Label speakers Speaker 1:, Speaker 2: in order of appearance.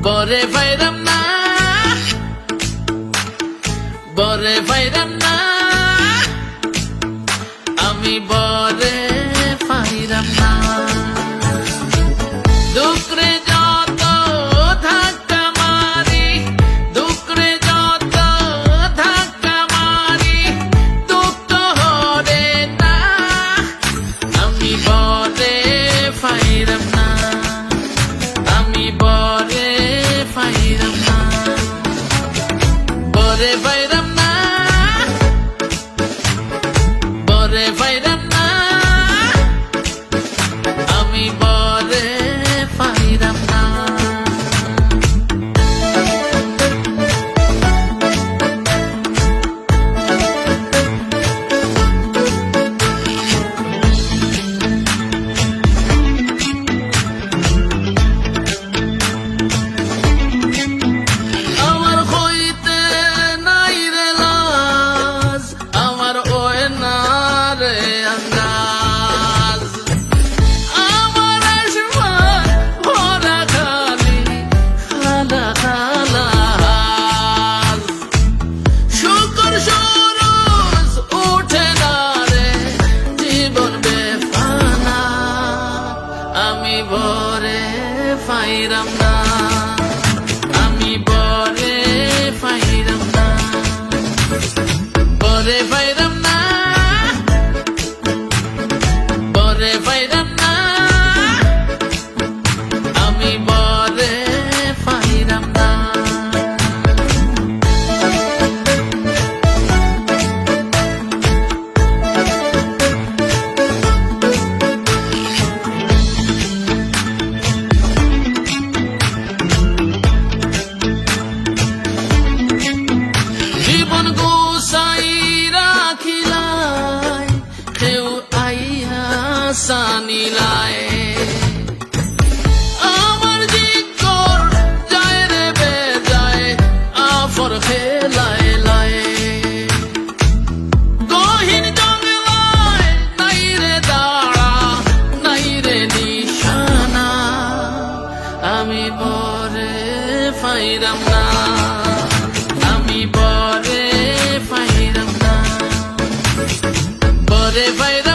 Speaker 1: বরে পাইরাম না, বরে পাইরাম না, আমি বরে পাইরাম না। দুঃখরে যত ধাক্কা মারি, দুঃখরে যত ধাক্কা মারি, দুঃখ হরে না, আমি বরে পাইরাম না, আমি বরে পাইরাম না, বরে পাইরাম না, বরে পাইরাম না, আমি বরে পাইরাম না। আমার হইতে নাই রে লাজ, আমার ওই না রে আন্দাজ, আমার আসমান ভরা খালি খালা খালা হাজ। শুকর সরস উঠে না রে জীবন বেফানা, আমি বরে পাইরাম না, আমি বরে পাইরাম না, বরে পাইরাম না, বরে পাইরাম না, আমি বরে পাইরাম না। জীবন গোসাই রাখিলাই, কেউ আইয়া সানিলাই, আমার জিকর যায় রে বেজায় আফর খেলায় লাই। গহীন জঙ্গলায় নাই রে দাঁড়া, নাই রে নিশানা, আমি বরে পাইরাম না, আমি বরে পাইরাম না, বরে পাইরাম